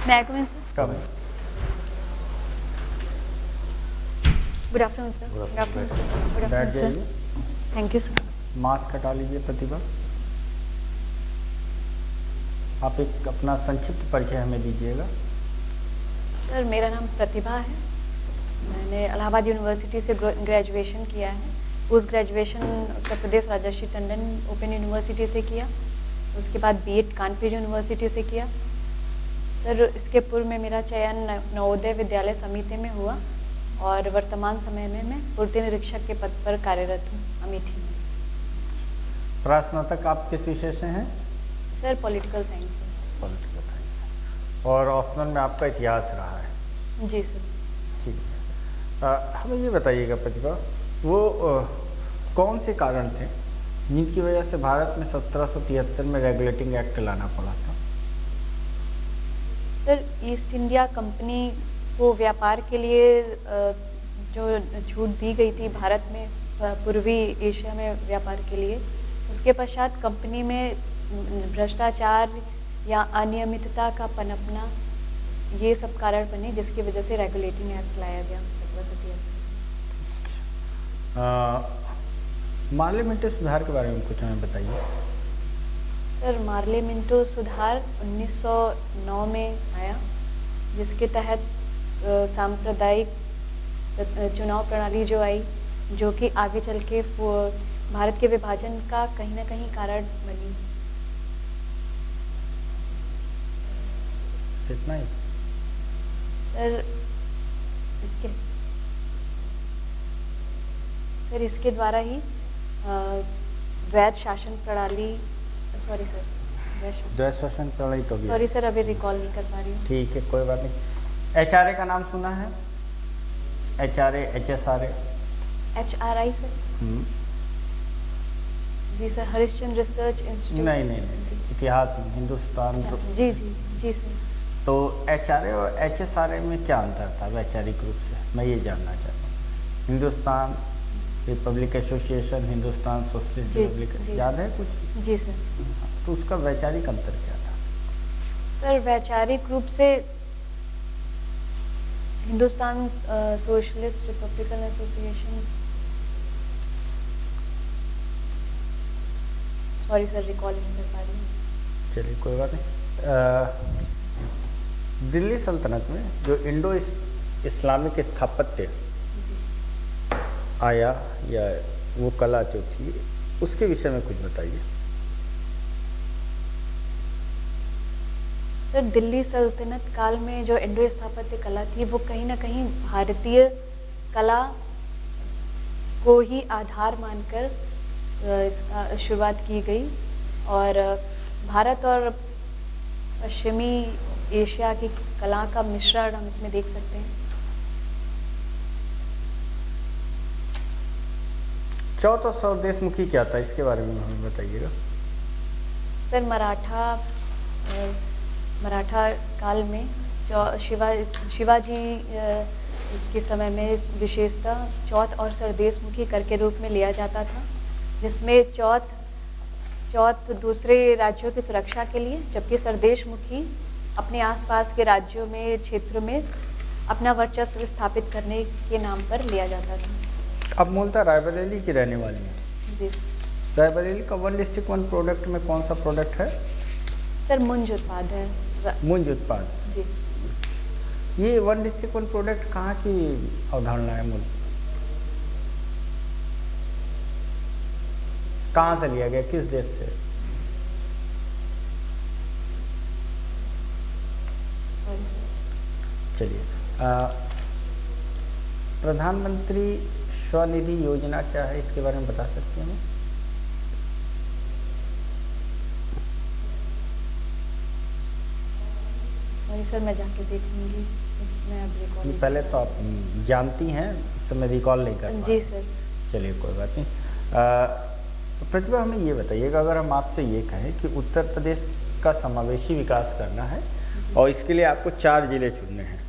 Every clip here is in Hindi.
May I come in, sir? Come in. Good afternoon, sir. Good afternoon, sir. Good बैठ afternoon, जाइए। sir. Thank you, sir. Mask हटा लीजिए प्रतिभा। आप एक अपना संक्षिप्त परिचय हमें दीजिएगा। सर, मेरा नाम प्रतिभा है। मैंने इलाहाबाद यूनिवर्सिटी से ग्रेजुएशन किया है। पोस्ट ग्रेजुएशन उत्तर प्रदेश राजर्षि टंडन ओपन यूनिवर्सिटी से किया। उसके बाद बीएड कानपुर यूनिवर्सिटी से किया। सर, इसके पूर्व में मेरा चयन नवोदय विद्यालय समिति में हुआ और वर्तमान समय में मैं पूर्ति निरीक्षक के पद पर कार्यरत हूँ अमेठी में। स्नातक आप किस विषय से हैं? सर, पॉलिटिकल साइंस से। Political science. और ऑप्शनल में आपका इतिहास रहा है? जी सर। ठीक है। हमें ये बताइएगा प्रतिभा, वो कौन से कारण थे जिनकी वजह से भारत में 1773 में रेगुलेटिंग एक्ट लाना पड़ा था? सर, ईस्ट इंडिया कंपनी को व्यापार के लिए जो छूट दी गई थी भारत में पूर्वी एशिया में व्यापार के लिए, उसके पश्चात कंपनी में भ्रष्टाचार या अनियमितता का पनपना, ये सब कारण बने जिसकी वजह से रेगुलेटिंग एक्ट लाया गया 1773। मार्ले मिंटो सुधार के बारे में कुछ हमें बताइए। सर, मार्ले मिंटो सुधार 1909 में आया, जिसके तहत सांप्रदायिक चुनाव प्रणाली जो आई, जो कि आगे चल के भारत के विभाजन का कहीं ना कहीं कारण बनी। इतना ही? सर, इसके द्वारा ही वैध शासन प्रणाली, सॉरी सर, द्वैध शासन प्रणाली तो भी, सॉरी सर, अभी रिकॉल नहीं कर पा रही हूँ। ठीक है, कोई बात नहीं। एचआरए का नाम सुना है? HRA, HSRA? HRI sir? जी सर, हरिश्चंद्र रिसर्च इंस्टीट्यूट। नहीं, इतिहास में हिंदुस्तान। जी जी जी सर। तो एचआरए और एचएसआरए में क्या अंतर था वैचारिक रूप से, मैं ये जानना चाहता हूँ। Hindustan Republic association, Hindustan socialist Republic, याद है कुछ? जी सर। तो उसका वैचारिक अंतर क्या था? सर, वैचारिक रूप से Hindustan socialist Republican association, sorry sir, recall नहीं कर पा रही हूँ। चलिए, कोई बात नहीं। दिल्ली सल्तनत में जो इंडो इस्लामिक स्थापत्य आया या वो कला जो थी, उसके विषय में कुछ बताइए। सर, दिल्ली सल्तनत काल में जो इंडो स्थापत्य कला थी, वो कहीं ना कहीं भारतीय कला को ही आधार मानकर इसका शुरुआत की गई और भारत और पश्चिमी एशिया की कला का मिश्रण हम इसमें देख सकते हैं। चौथा स्वदेशमुखी क्या था, इसके बारे में हमें बताइएगा। सर, मराठा काल में शिवाजी के समय में विशेषता चौथ और सरदेशमुखी कर के रूप में लिया जाता था, जिसमें चौथ दूसरे राज्यों की सुरक्षा के लिए, जबकि सरदेशमुखी अपने आसपास के राज्यों में, क्षेत्रों में अपना वर्चस्व स्थापित करने के नाम पर लिया जाता था। अब मूलतः रायबरेली की रहने वाली है। जी। रायबरेली का 1 डिस्ट्रिक्ट 1 प्रोडक्ट में कौन सा प्रोडक्ट है? सर, मुंज उत्पाद है। मुंज उत्पाद। जी। ये 1 डिस्ट्रिक्ट 1 प्रोडक्ट कहाँ की अवधारणा है? मूल कहाँ से लिया गया, किस देश से? चलिए, प्रधानमंत्री स्वनिधि योजना क्या है, इसके बारे में बता सकते हैं? सर, मैं जाके देख लूँगी, मैं अब रिकॉल। पहले तो आप जानती हैं, इस समय रिकॉल नहीं कर पा। जी सर। चलिए, कोई बात नहीं। प्रतिभा, हमें ये बताइएगा, अगर हम आपसे ये कहें कि उत्तर प्रदेश का समावेशी विकास करना है और इसके लिए आपको 4 जिले चुनने हैं,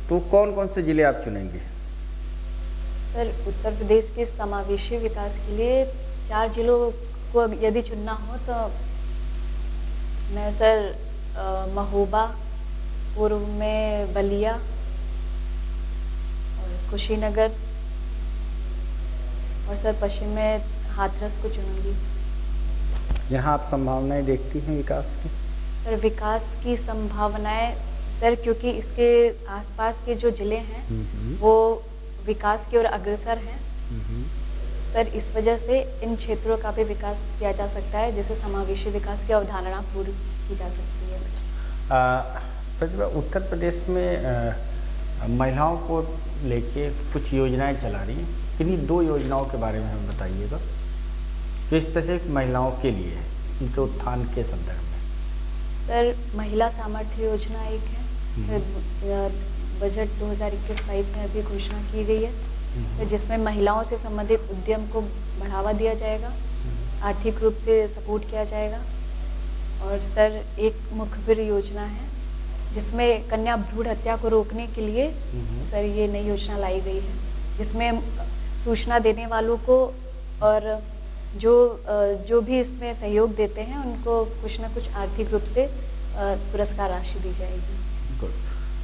तो कौन कौन से जिले आप चुनेंगे? सर, उत्तर प्रदेश के समावेशी विकास के लिए 4 जिलों को यदि चुनना हो तो मैं सर महोबा, पूर्व में बलिया और कुशीनगर, और सर पश्चिम में हाथरस को चुनूंगी। यहाँ आप संभावनाएं देखती हैं विकास की? सर विकास की संभावनाएं सर, क्योंकि इसके आसपास के जो जिले हैं वो विकास की ओर अग्रसर हैं सर, इस वजह से इन क्षेत्रों का भी विकास किया जा सकता है, जिससे समावेशी विकास की अवधारणा पूरी की जा सकती है। प्रतिभा, उत्तर प्रदेश में महिलाओं को लेके कुछ योजनाएं चला रही हैं, किन्हीं 2 योजनाओं के बारे में हमें बताइएगा जो स्पेसिफिक महिलाओं के लिए है, उनके उत्थान के संदर्भ में। सर महिला सामर्थ्य योजना एक है, बजट 2021-22 में अभी घोषणा की गई है, तो जिसमें महिलाओं से संबंधित उद्यम को बढ़ावा दिया जाएगा, आर्थिक रूप से सपोर्ट किया जाएगा। और सर एक मुखबिर योजना है जिसमें कन्या भ्रूण हत्या को रोकने के लिए सर ये नई योजना लाई गई है, जिसमें सूचना देने वालों को और जो भी इसमें सहयोग देते हैं उनको कुछ न कुछ आर्थिक रूप से पुरस्कार राशि दी जाएगी। गुड।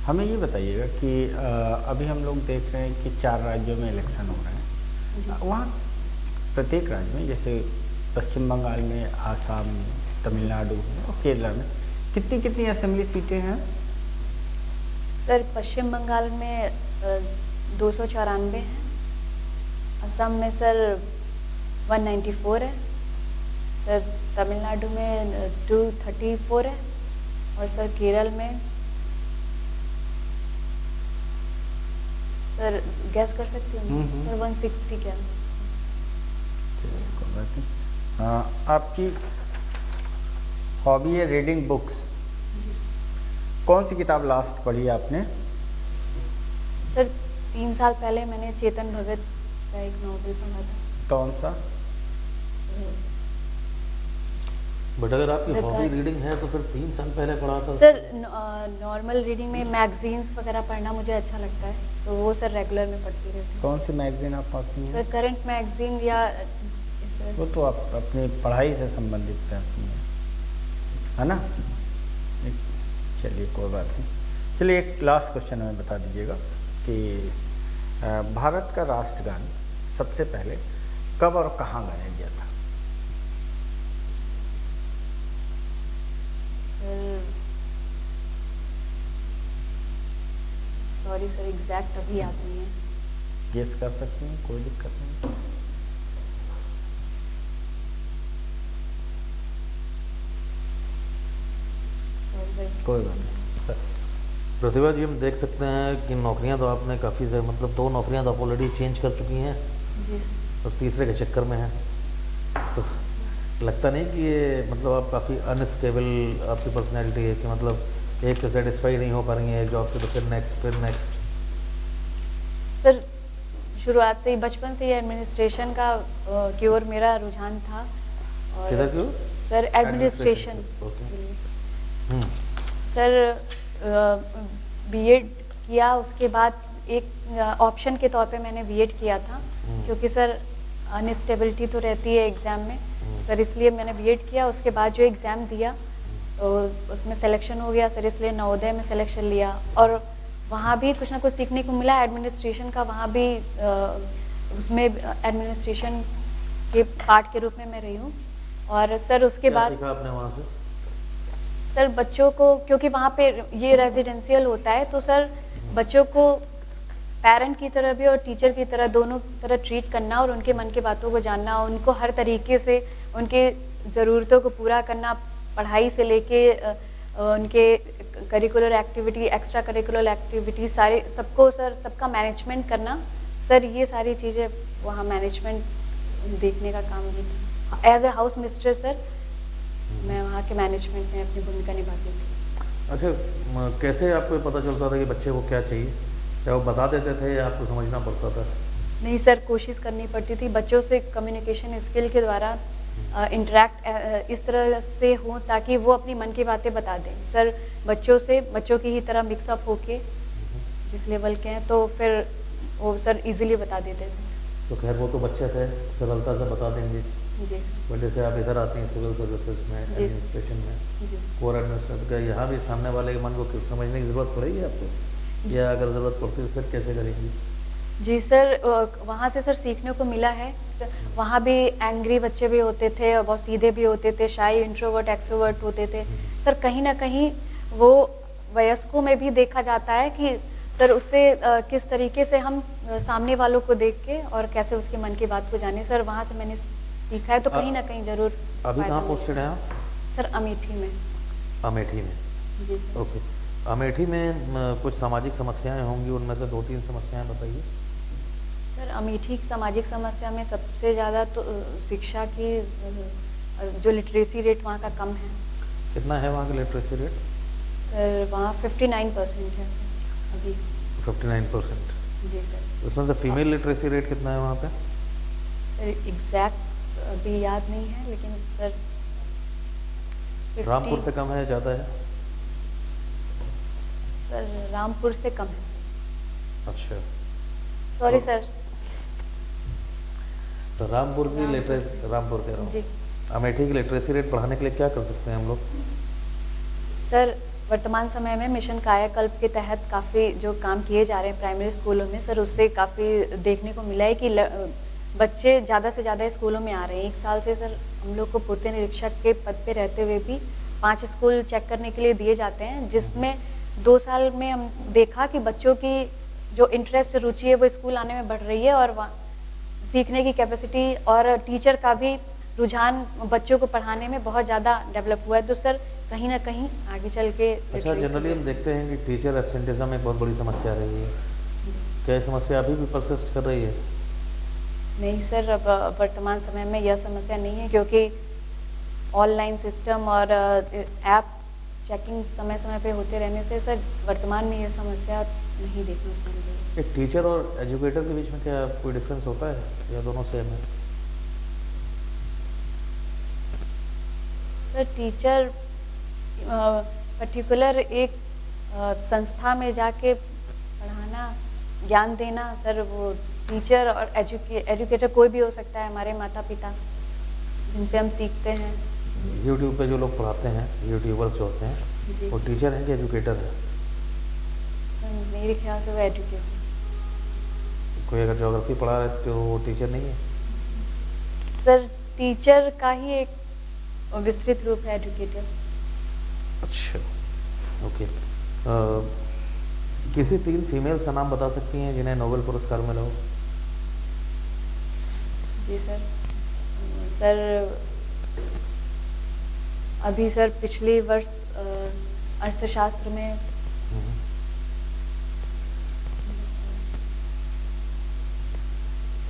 हमें ये बताइएगा कि अभी हम लोग देख रहे हैं कि 4 राज्यों में इलेक्शन हो रहे हैं, वहाँ प्रत्येक राज्य में जैसे पश्चिम बंगाल में, आसाम में, तमिलनाडु में और केरला में कितनी कितनी असेंबली सीटें हैं? सर पश्चिम बंगाल में 294 हैं, असम में सर 194 है, सर तमिलनाडु में 234 है, और सर केरल में सर गैस कर सकती हूँ सर 160 क्या? चलिए कोई बात नहीं। आपकी हॉबी है रीडिंग बुक्स, कौन सी किताब लास्ट पढ़ी आपने? सर 3 साल पहले मैंने चेतन भगत का एक नॉवल पढ़ा था। कौन सा? बट अगर आपकी हॉबी रीडिंग है तो फिर 3 साल पहले पढ़ा था? सर नॉर्मल रीडिंग में मैगजीन्स वगैरह पढ़ना मुझे अच्छा लगता है, तो वो सर रेगुलर में पढ़ती रहती हूँ। कौन सी मैगजीन आप पढ़ती हैं? सर करंट मैगजीन या वो तो आप अपनी पढ़ाई से संबंधित पढ़ती हैं, है ना? चलिए कोई बात नहीं। चलिए एक लास्ट क्वेश्चन हमें बता दीजिएगा कि भारत का राष्ट्रगान सबसे पहले कब और कहाँ गाया गया था? सॉरी सर एग्जैक्ट अभी याद नहीं है। गेस कर सकती हैं, कोई दिक्कत नहीं। कोई बात नहीं सर। प्रतिभा जी, हम देख सकते हैं कि नौकरियां तो आपने काफ़ी सारी, मतलब 2 नौकरियां तो आप ऑलरेडी चेंज कर चुकी हैं जी। और तीसरे के चक्कर में हैं, तो लगता नहीं कि ये मतलब आप काफ़ी अनस्टेबल आपकी पर्सनैलिटी है कि मतलब एक से सेटिस्फाई नहीं हो पा रही है जॉब से, तो फिर नेक्स्ट सर शुरुआत से ही बचपन से ही एडमिनिस्ट्रेशन का की ओर मेरा रुझान था। और किधर की ओर? Sir administration. Okay. Sir BEd किया, उसके बाद एक ऑप्शन के तौर पे मैंने बीएड किया था, क्योंकि सर अनस्टेबिलिटी तो रहती है एग्ज़ाम में सर, इसलिए मैंने बीएड किया। उसके बाद जो एग्ज़ाम दिया तो उसमें सिलेक्शन हो गया सर, इसलिए नवोदय में सिलेक्शन लिया, और वहाँ भी कुछ ना कुछ सीखने को मिला एडमिनिस्ट्रेशन का। वहाँ भी उसमें एडमिनिस्ट्रेशन के पार्ट के रूप में मैं रही हूँ। और सर उसके बाद सीखा आपने वहाँ से? सर बच्चों को, क्योंकि वहाँ पे ये रेजिडेंशियल होता है, तो सर बच्चों को पेरेंट की तरह भी और टीचर की तरह दोनों तरह ट्रीट करना और उनके मन की बातों को जानना, उनको हर तरीके से उनके ज़रूरतों को पूरा करना, पढ़ाई से लेके उनके curricular activity, extra curricular activity, सारे सबको सर सबका मैनेजमेंट करना सर, ये सारी चीज़ें वहाँ मैनेजमेंट देखने का काम भी था। As a house mistress sir मैं वहाँ के मैनेजमेंट में अपनी भूमिका निभाती थी। अच्छा, कैसे आपको पता चलता था कि बच्चे को क्या चाहिए? क्या वो बता देते थे या आपको समझना पड़ता था? नहीं सर, कोशिश करनी पड़ती थी बच्चों से कम्युनिकेशन स्किल के द्वारा इंटरेक्ट इस तरह से हो ताकि वो अपनी मन की बातें बता दें सर। बच्चों की ही तरह मिक्सअप होके जिस लेवल के हैं, तो फिर वो सर इजीली बता देते थे। तो खैर वो तो बच्चे थे, सरलता से बता देंगे। जी बट जैसे आप इधर आती हैं सिविल सर्विसेज में, एडमिनिस्ट्रेशन में, पोर एडमिनिस्ट्रेटर का यहाँ भी सामने वाले के मन को समझने की ज़रूरत पड़ेगी आपको, या अगर ज़रूरत पड़ती है तो फिर कैसे करेंगी? जी सर, वहाँ से सर सीखने को मिला है। वहाँ भी एंग्री बच्चे भी होते थे और बहुत सीधे भी होते थे, शाई, इंट्रोवर्ट, एक्सट्रोवर्ट होते थे सर। कहीं ना कहीं वो वयस्कों में भी देखा जाता है कि सर उससे किस तरीके से हम सामने वालों को देख के और कैसे उसके मन की बात को जाने। सर वहाँ से मैंने सीखा है, तो कहीं ना कहीं जरूर। अभी कहाँ पोस्टेड हैं आप? सर अमेठी में। अमेठी में, जी सर। ओके। अमेठी में कुछ सामाजिक समस्याएं होंगी, उनमें से 2-3 समस्याएं बताइए। सर अमेठी की सामाजिक समस्या में सबसे ज़्यादा तो शिक्षा की जो लिटरेसी रेट वहाँ का कम है। कितना है वहाँ का लिटरेसी रेट? सर वहाँ 59% है अभी। 59%? जी सर। उसमें से फीमेल लिटरेसी रेट कितना है वहाँ पे? सर एग्जैक्ट अभी याद नहीं है, लेकिन सर 50। रामपुर से कम है, ज़्यादा है? सर रामपुर से कम है। अच्छा, सॉरी सर। तो रामपुर की लिटरेसी, रामपुर कह रहा हूँ, जी अमेठी की लिटरेसी रेट बढ़ाने के लिए क्या कर सकते हैं हम लोग? सर वर्तमान समय में मिशन कायाकल्प के तहत काफ़ी जो काम किए जा रहे हैं प्राइमरी स्कूलों में सर, उससे काफ़ी देखने को मिला है कि बच्चे ज़्यादा से ज़्यादा स्कूलों में आ रहे हैं। 1 साल से सर हम लोग को पूर्ति निरीक्षक के पद पे रहते हुए भी 5 स्कूल चेक करने के लिए दिए जाते हैं, जिसमें 2 साल में हम देखा कि बच्चों की जो इंटरेस्ट, रुचि है वो स्कूल आने में बढ़ रही है और सीखने की कैपेसिटी और टीचर का भी रुझान बच्चों को पढ़ाने में बहुत ज़्यादा डेवलप हुआ है। तो सर कहीं ना कहीं आगे चल के अच्छा, जनरली हम देखते हैं कि टीचर एब्सेंटिज्म एक बहुत बड़ी समस्या रही है। क्या ये समस्या अभी भी परसिस्ट कर रही है? नहीं सर, अब वर्तमान समय में यह समस्या नहीं है, क्योंकि ऑनलाइन सिस्टम और ऐप चेकिंग समय समय पे होते रहने से सर वर्तमान में यह समस्या नहीं देखने को मिल रही है। एक टीचर और एजुकेटर के बीच में क्या कोई डिफरेंस होता है या दोनों सेम है? सर टीचर पर्टिकुलर एक संस्था में जाके पढ़ाना, ज्ञान देना सर, वो टीचर और एजुकेटर कोई भी हो सकता है, हमारे माता पिता जिनसे हम सीखते हैं। यूट्यूब पे जो लोग पढ़ाते हैं, यूट्यूबर्स जो होते हैं, वो टीचर हैं कि एजुकेटर हैं? मेरे ख्याल से वो एजुकेटर। कोई अगर ज्योग्राफी पढ़ा रहे तो वो टीचर नहीं है? सर टीचर का ही एक विस्तृत रूप है एजुकेटर। अच्छा, ओके। किसी 3 फीमेल्स का नाम बता सकती हैं जिन्हें नोबेल पुरस्कार मिला हो? जी सर। सर अभी सर पिछले वर्ष अर्थशास्त्र में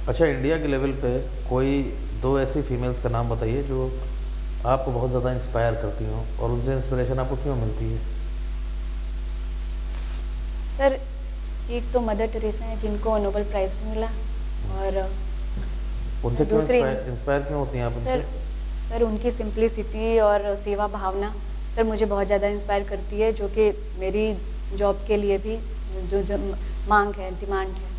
अच्छा, इंडिया के लेवल पे कोई 2 ऐसी फीमेल्स का नाम बताइए जो आपको बहुत ज़्यादा इंस्पायर करती हो और उनसे इंस्पिरेशन आपको क्यों मिलती है? सर एक तो मदर टेरेसा है जिनको नोबेल प्राइज़ भी मिला, और उनसे क्यों दूसरी इंस्पायर क्यों होती हैं आप उनसे? सर उनकी सिंप्लिसिटी और सेवा भावना सर मुझे बहुत ज़्यादा इंस्पायर करती है, जो कि मेरी जॉब के लिए भी जो मांग है, डिमांड है।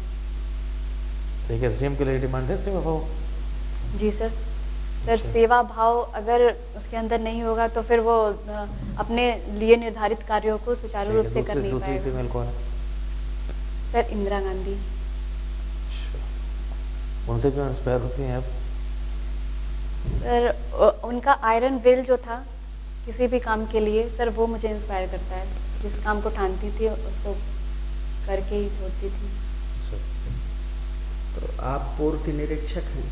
एक एसडीएम के लिए डिमांड है सेवा भाव? जी सर। सर सेवा भाव अगर उसके अंदर नहीं होगा तो फिर वो अपने लिए निर्धारित कार्यों को सुचारू रूप से कर नहीं दूसरी पाएगा। फीमेल कौन है? सर इंदिरा गांधी। उनसे क्यों इंस्पायर होती हैं आप? सर उनका आयरन विल जो था किसी भी काम के लिए सर, वो मुझे इंस्पायर करता है। जिस काम को ठानती थी उसको करके ही छोड़ती थी। तो आप पूर्ति निरीक्षक हैं?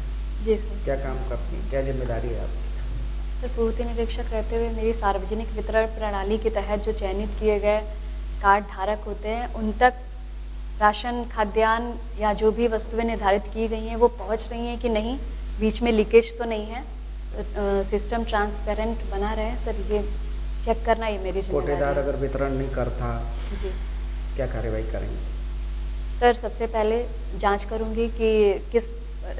जी सर। क्या काम करती हैं, क्या जिम्मेदारी है आपकी? सर पूर्ति निरीक्षक रहते हुए मेरी सार्वजनिक वितरण प्रणाली के तहत जो चयनित किए गए कार्ड धारक होते हैं उन तक राशन, खाद्यान्न या जो भी वस्तुएं निर्धारित की गई हैं वो पहुंच रही हैं कि नहीं, बीच में लीकेज तो नहीं है, सिस्टम ट्रांसपेरेंट बना रहे सर, ये चेक करना ये मेरी जिम्मेदारी है। कोटेदार अगर वितरण नहीं करता जी क्या कार्रवाई करेंगे? सर सबसे पहले जांच करूंगी कि किस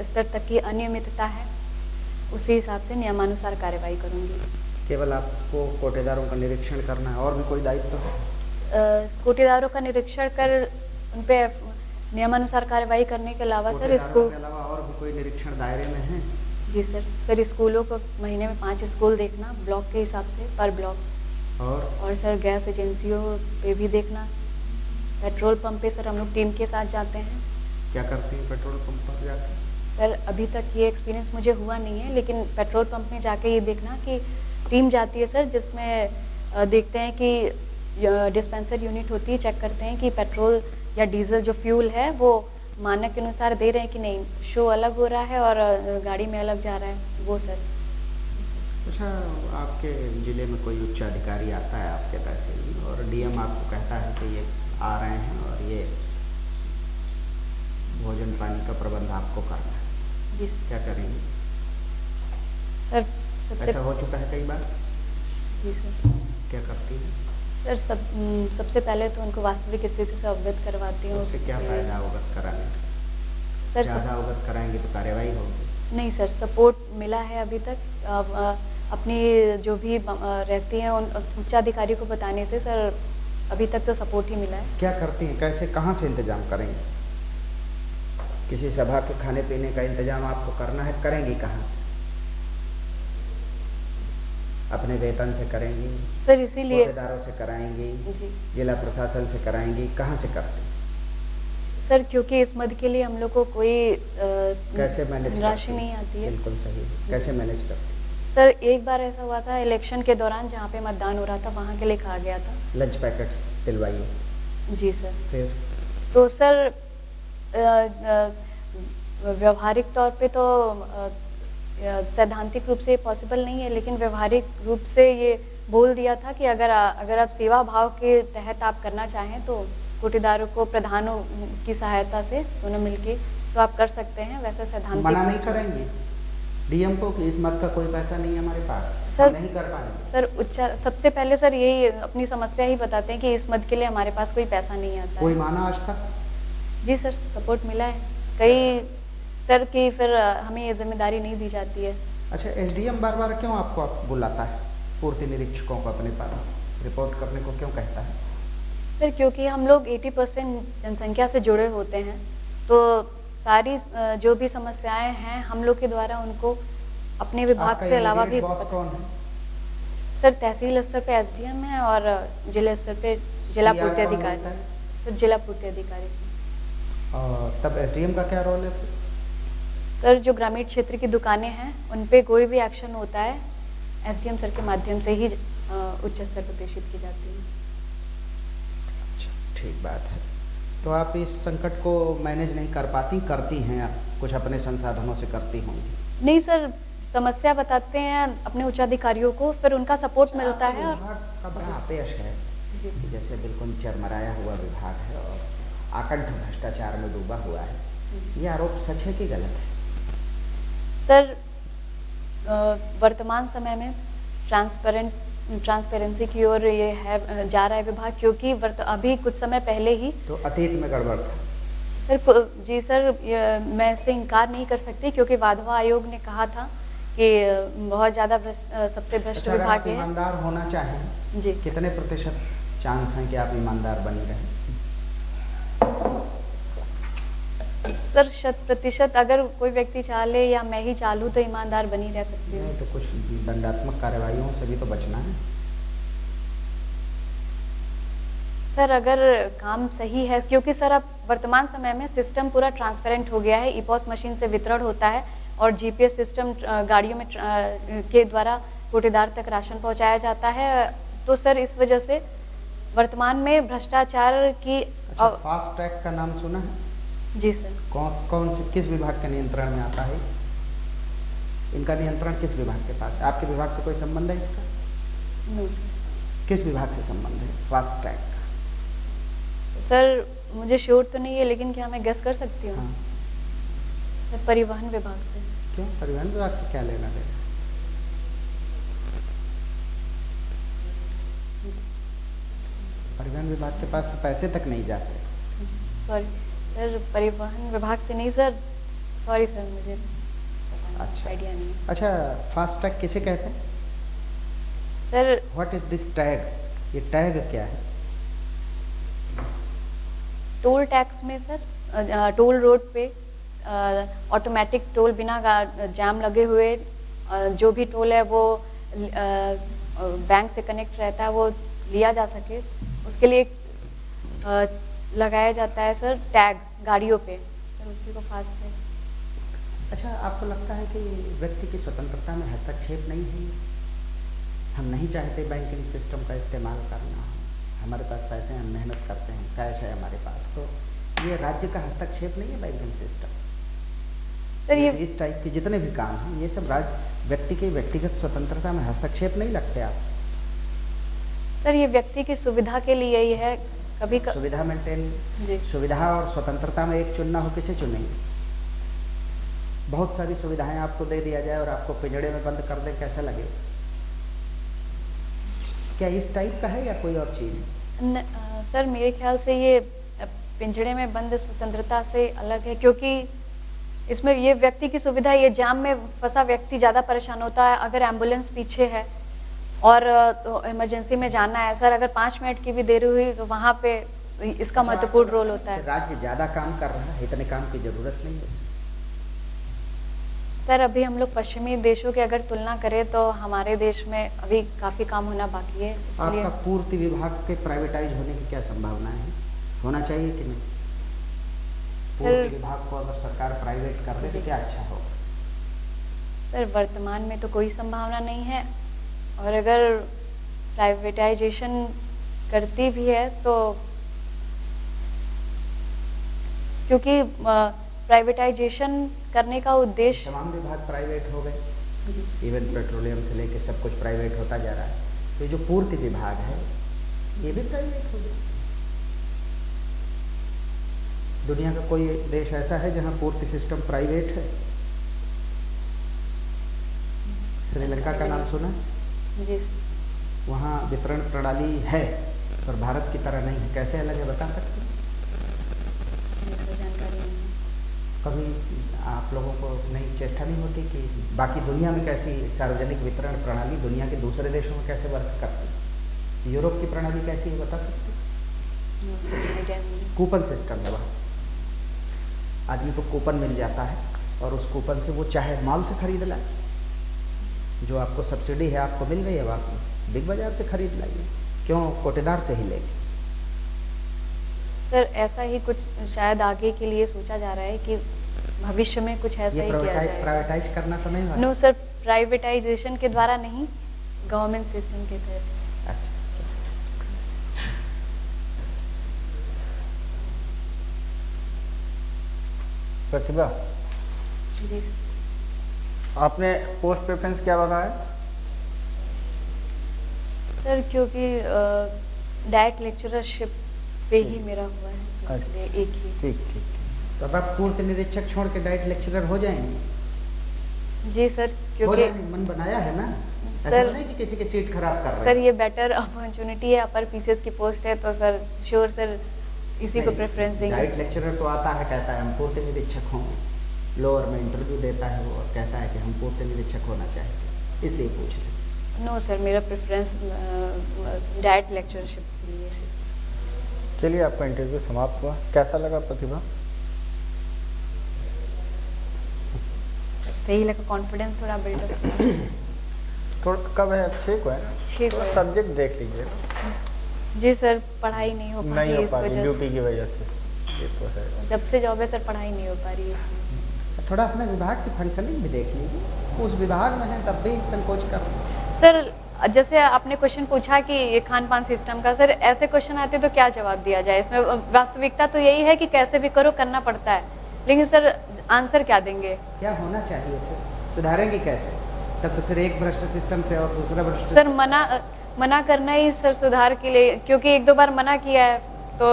स्तर तक की अनियमितता है, उसी हिसाब से नियमानुसार कार्रवाई करूंगी। केवल आपको कोटेदारों का निरीक्षण करना है, और भी कोई दायित्व है? कोटेदारों का निरीक्षण कर उन पे नियमानुसार कार्रवाई करने के अलावा सर कोटेदारों के अलावा और भी कोई निरीक्षण दायरे में है? जी सर। सर स्कूलों को महीने में 5 स्कूल देखना ब्लॉक के हिसाब से, पर ब्लॉक। और सर गैस एजेंसियों पे भी देखना। पेट्रोल पंप पे सर हम लोग टीम के साथ जाते हैं। क्या करती हैं पेट्रोल पंप पर जाकर? सर अभी तक ये एक्सपीरियंस मुझे हुआ नहीं है, लेकिन पेट्रोल पंप में जाके ये देखना कि टीम जाती है सर, जिसमें देखते हैं कि डिस्पेंसर यूनिट होती है, चेक करते हैं कि पेट्रोल या डीजल जो फ्यूल है वो मानक के अनुसार दे रहे हैं कि नहीं, शो अलग हो रहा है और गाड़ी में अलग जा रहा है, वो सर। अच्छा, आपके ज़िले में कोई उच्च अधिकारी आता है आपके तहसील में और डीएम आपको कहता है कि ये आ रहे हैं और ये भोजन पानी का प्रबंध आपको करना है, जी क्या करेंगे? सर। सबसे ऐसा हो चुका है कई बार? जी सर। क्या करती है? सर सबसे पहले तो उनको वास्तविक स्थिति से अवगत करवाती हूँ। उससे क्या फ़ायदा अवगत कराने से? सर ज़्यादा अवगत कराएंगे तो कार्रवाई होगी। नहीं सर, सपोर्ट मिला है अभी तक। अपनी जो भी रहती हैं उन उच्चाधिकारी को बताने से सर अभी तक तो सपोर्ट ही मिला है। क्या करती हैं, कैसे, कहाँ से इंतजाम करेंगे? किसी सभा के खाने पीने का इंतजाम आपको करना है, करेंगी कहाँ से? अपने वेतन से करेंगी? सर इसीलिए कोटेदारों से कराएंगी? जी जिला प्रशासन से कराएंगी? कहाँ से करती हैं? सर, क्योंकि इस मद के लिए हम लोग को कोई कैसे मैनेज राशि नहीं आती है। बिल्कुल सही है, कैसे मैनेज करती? सर एक बार ऐसा हुआ था इलेक्शन के दौरान, जहाँ पे मतदान हो रहा था वहाँ के लिए कहा गया था। लंच पैकेट्स दिलवाइए। जी सर। फिर तो सर व्यवहारिक तौर पे तो सैद्धांतिक रूप से पॉसिबल नहीं है, लेकिन व्यवहारिक रूप से ये बोल दिया था कि अगर आप सेवा भाव के तहत आप करना चाहें तो कोटेदारों को प्रधानों की सहायता से दोनों मिलके तो आप कर सकते हैं। वैसे सैद्धांतिक मना नहीं करेंगे डीएम को कि इस मत का कोई पैसा नहीं है हमारे पास, सर? नहीं कर पाएंगे? सर सबसे पहले सर यही अपनी समस्या ही बताते हैं कि इस मद के लिए हमारे पास कोई पैसा नहीं आता कोई है। माना आज तक? जी सर, सपोर्ट मिला है कई सर की, फिर हमें ये जिम्मेदारी नहीं दी जाती है। अच्छा, एसडीएम बार बार क्यों आपको बुलाता है, पूर्ति निरीक्षकों को अपने पास रिपोर्ट करने को क्यों कहता है? सर क्योंकि हम लोग 80% जनसंख्या से जुड़े होते हैं, तो सारी जो भी समस्याएं हैं हम लोग के द्वारा उनको अपने विभाग आपका से अलावा भी बॉस कौन है? सर तहसील स्तर पे एसडीएम है और जिला स्तर पे जिला CR पूर्ति कौन अधिकारी। होता है? सर जिला पूर्ति अधिकारी। और तब एसडीएम का क्या रोल है फिर? सर जो ग्रामीण क्षेत्र की दुकानें हैं उन पे कोई भी एक्शन होता है एसडीएम सर के माध्यम से ही उच्च स्तर पर प्रेषित की जाती है। अच्छा, ठीक बात है। तो आप इस संकट को मैनेज नहीं कर पाती, करती हैं आप कुछ अपने संसाधनों से करती होंगी? नहीं सर, समस्या बताते हैं अपने उच्चाधिकारियों को, फिर उनका सपोर्ट मिलता है। और विभाग का बड़ा अपयश है कि जैसे बिल्कुल चरमराया हुआ विभाग है और आकंठ भ्रष्टाचार में डूबा हुआ है, ये आरोप सच है कि गलत है? सर वर्तमान समय में ट्रांसपेरेंसी की ओर ये है जा रहा है विभाग, क्योंकि अभी कुछ समय पहले ही तो अतीत में गड़बड़ था? सर जी सर, मैं इससे इनकार नहीं कर सकती, क्योंकि वाधवा आयोग ने कहा था कि बहुत ज़्यादा सबसे भ्रष्ट अच्छा, अगर विभाग आप है। ईमानदार होना चाहें जी कितने प्रतिशत चांस हैं कि आप ईमानदार बनी रहें? सर 100%, अगर कोई व्यक्ति चाह ले या मैं ही चालूँ तो ईमानदार बनी रह सकती हूँ। नहीं तो कुछ दंडात्मक कार्रवाइयों से भी तो बचना है। सर अगर काम सही है, क्योंकि सर अब वर्तमान समय में सिस्टम पूरा ट्रांसपेरेंट हो गया है, ईपॉस मशीन से वितरण होता है और जीपीएस सिस्टम गाड़ियों में के द्वारा कोटेदार तक राशन पहुंचाया जाता है, तो सर इस वजह से वर्तमान में भ्रष्टाचार की अच्छा, फास्ट ट्रैक का नाम सुना है? जी सर। कौन से किस विभाग के नियंत्रण में आता है? इनका नियंत्रण किस विभाग के पास है? आपके विभाग से कोई संबंध है इसका? No sir. किस विभाग से संबंध है फास्ट ट्रैक का? सर मुझे श्योर तो नहीं है, लेकिन क्या मैं गेस कर सकती हूँ? हाँ। सर परिवहन विभाग से। क्यों, परिवहन विभाग से क्या लेना देना? परिवहन विभाग के पास तो पैसे तक नहीं जाते। सॉरी सर, परिवहन विभाग से नहीं सर, सॉरी सर, मुझे अच्छा, आइडिया नहीं है। अच्छा, फास्ट टैग किसे कहते हैं? Sir what is this tag? ये टैग क्या है? टोल टैक्स में सर टोल रोड पे ऑटोमेटिक टोल बिना जाम लगे हुए जो भी टोल है वो बैंक से कनेक्ट रहता है वो लिया जा सके, उसके लिए लगाया जाता है सर टैग गाड़ियों पे, सर उसी को फास्ट टैग। अच्छा, आपको लगता है कि व्यक्ति की स्वतंत्रता में हस्तक्षेप नहीं है? हम नहीं चाहते बैंकिंग सिस्टम का इस्तेमाल करना, हमारे पास पैसे हैं, हम मेहनत करते हैं, कैश है हमारे पास, तो ये राज्य का हस्तक्षेप नहीं है बैंकिंग सिस्टम? सर ये इस टाइप के जितने भी काम हैं ये सब व्यक्ति की व्यक्तिगत स्वतंत्रता में हस्तक्षेप नहीं लगते आप? सर ये व्यक्ति की सुविधा के लिए ही है, कभी सुविधा मेंटेन, जी सुविधा और स्वतंत्रता में एक चुनना हो, किसे चुनेंगे? बहुत सारी सुविधाएं आपको दे दिया जाए और आपको पिंजड़े में बंद कर दे, कैसा लगे? क्या इस टाइप का है या कोई और चीज़? सर मेरे ख्याल से ये पिंजड़े में बंद स्वतंत्रता से अलग है, क्योंकि इसमें ये व्यक्ति की सुविधा, ये जाम में फंसा व्यक्ति ज़्यादा परेशान होता है। अगर एम्बुलेंस पीछे है और तो इमरजेंसी में जाना है सर, अगर 5 मिनट की भी देरी हुई तो वहाँ पे इसका महत्वपूर्ण रोल होता है। राज्य ज़्यादा काम कर रहा है, इतने काम की ज़रूरत नहीं है सर। अभी हम लोग पश्चिमी देशों की अगर तुलना करें तो हमारे देश में अभी काफ़ी काम होना बाकी है, इसलिए आपका पूर्ति विभाग के प्राइवेटाइज होने की क्या संभावनाएं हैं? होना चाहिए कि नहीं? पूर्ति विभाग को अगर सरकार प्राइवेट कर दे तो क्या अच्छा होगा? सर वर्तमान में तो कोई संभावना नहीं है, और अगर प्राइवेटाइजेशन करती भी है तो क्योंकि प्राइवेटाइजेशन करने का उद्देश्य, तमाम विभाग प्राइवेट हो गए, इवन पेट्रोलियम से लेके सब कुछ प्राइवेट होता जा रहा है, तो जो पूर्ति विभाग है ये भी प्राइवेट हो गया। दुनिया का कोई देश ऐसा है जहां पूर्ति सिस्टम प्राइवेट है? श्रीलंका का नाम सुना? जी वहाँ वितरण प्रणाली है पर भारत की तरह नहीं है, कैसे अलग है बता सकते हैं? जानकारी नहीं है। कभी आप लोगों को नहीं चेष्टा नहीं होती कि बाकी दुनिया में कैसी सार्वजनिक वितरण प्रणाली, दुनिया के दूसरे देशों में कैसे वर्क करती है? यूरोप की प्रणाली कैसी है बता सकते हैं? कूपन सिस्टम है वहाँ, आदमी को कूपन मिल जाता है और उस कूपन से वो चाहे मॉल से खरीद लाए, जो आपको सब्सिडी है आपको मिल गई, अब आप बिग बाजार से खरीद लाइए, क्यों कोटेदार से ही लेंगे? सर ऐसा ही कुछ शायद आगे के लिए सोचा जा रहा है कि भविष्य में कुछ ऐसा ही किया जाए। प्राइवेटाइज करना तो नहीं? नो सर, प्राइवेटाइजेशन के द्वारा नहीं, गवर्नमेंट सिस्टम के तहत। अच्छा, प्रतिभा जी आपने पोस्ट प्रेफरेंस क्या बताया? सर क्योंकि डाइट लेक्चरशिप पे ही मेरा हुआ है, तो इसलिए एक ही। ठीक ठीक ठीक। तो अब आप पूर्ति निरीक्षक छोड़ के डाइट लेक्चरर हो जाएंगे? जी सर, हो क्योंकि जाएंगे, मन बनाया है ना? ऐसा सर- तो नहीं कि किसी की सीट खराब कर रहे सर हैं। ये बेटर अपॉर्चुनिटी है, अपर पीसीएस की पोस्ट है, तो सर श्योर सर इसी को नहीं, प्रेफरेंस देंगे। डाइट लेक्चरर तो आता है, कहता है हम पूर्ति निरीक्षक हों, लोअर में इंटरव्यू देता है वो और कहता है कि हम पूर्ति निरीक्षक होना चाहते, इसलिए पूछ रहे। नो सर, मेरा प्रेफरेंस डाइट लेक्चरशिप के लिए है। चलिए आपका इंटरव्यू समाप्त हुआ, कैसा लगा प्रतिभा? सही लगा, कॉन्फिडेंस थोड़ा बिल्डअप थोड़ा कब है? 6 को है ना? 6 को है। सब्जेक्ट देख लीजिए। जी सर, पढ़ाई नहीं हो पा नहीं रही हो इस पा रही वजह ड्यूटी की वजह से, ये तो है। जब से जॉब है सर, पढ़ाई नहीं हो पा रही है। थोड़ा अपने विभाग की फंक्शनिंग भी देख लीजिए, उस विभाग में है तब भी संकोच कर रहे हैं। सर जैसे आपने क्वेश्चन पूछा कि ये खान पान सिस्टम का, सर ऐसे क्वेश्चन आते तो क्या जवाब दिया जाए? इसमें वास्तविकता तो यही है कि कैसे भी करो करना पड़ता है, लेकिन सर आंसर क्या देंगे? क्या होना चाहिए फिर? सुधारेंगे कैसे? तब तो फिर एक भ्रष्ट सिस्टम से और दूसरा भ्रष्ट सर मना करना ही सर सुधार के लिए, क्योंकि 1-2 बार मना किया है तो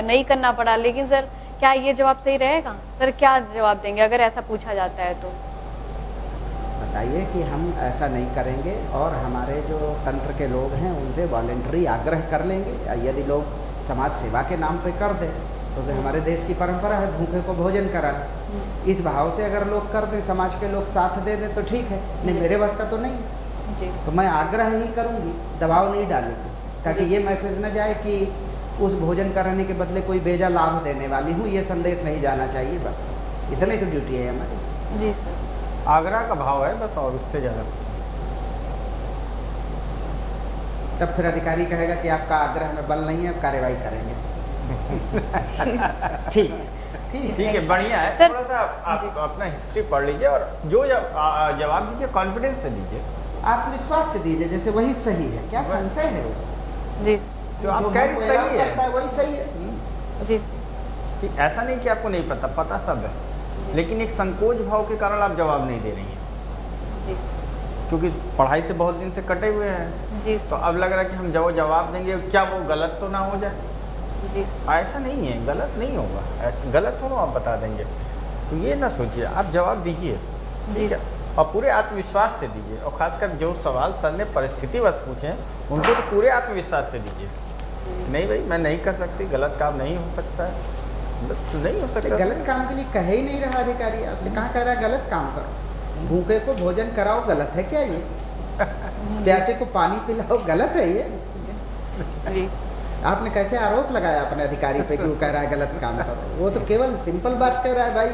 नहीं करना पड़ा, लेकिन सर क्या ये जवाब सही रहेगा? सर क्या जवाब देंगे अगर ऐसा पूछा जाता है तो? बताइए कि हम ऐसा नहीं करेंगे और हमारे जो तंत्र के लोग हैं उनसे वॉलेंटरी आग्रह कर लेंगे, यदि लोग समाज सेवा के नाम पे कर दें, क्योंकि हमारे देश की परंपरा है भूखे को भोजन कराना, इस भाव से अगर लोग कर दें, समाज के लोग साथ दे दें तो ठीक है, नहीं मेरे बस का तो नहीं। जी तो मैं आग्रह ही करूँगी, दबाव नहीं डालूंगी, ताकि ये मैसेज न जाए कि उस भोजन कराने के बदले कोई बेजा लाभ देने वाली हूँ, ये संदेश नहीं जाना चाहिए। बस इतनी तो ड्यूटी है हमारी। जी सर, आगरा का भाव है बस, और उससे ज़्यादा कुछ नहीं। तब फिर अधिकारी कहेगा कि आपका आग्रह में बल नहीं है, अब कार्रवाई करेंगे। ठीक है, ठीक ठीक है, बढ़िया है। सर, थोड़ा सा आप अपना हिस्ट्री पढ़ लीजिए और जो जवाब दीजिए कॉन्फिडेंस से दीजिए, आत्मविश्वास से दीजिए, जैसे वही सही है, क्या संशय है उसमें? जी जो आप जो कह हमको रही allow सही करता है। वही सही है। जी कि ऐसा नहीं कि आपको नहीं पता, पता सब है, लेकिन एक संकोच भाव के कारण आप जवाब नहीं दे रही हैं, जी क्योंकि पढ़ाई से बहुत दिन से कटे हुए हैं। जी तो अब लग रहा है कि हम जो जवाब देंगे क्या वो गलत तो ना हो जाए। जी ऐसा नहीं है, गलत नहीं होगा, ऐसा गलत हो आप बता देंगे, तो ये ना सोचिए, आप जवाब दीजिए, ठीक है, और पूरे आत्मविश्वास से दीजिए, और खासकर जो सवाल सर ने परिस्थितिवश पूछे हैं उनको तो पूरे आत्मविश्वास से दीजिए। नहीं भाई मैं नहीं कर सकती, गलत काम नहीं हो सकता है, बस नहीं हो तो सकता। गलत काम के लिए कह ही नहीं रहा अधिकारी, आपसे कहाँ कह रहा है गलत काम करो? भूखे को भोजन कराओ, गलत है क्या ये? प्यासे को पानी पिलाओ, गलत है ये? जी आपने कैसे आरोप लगाया अपने अधिकारी पे कि वो कह रहा है गलत काम करो? वो तो केवल सिंपल बात कह रहा है भाई,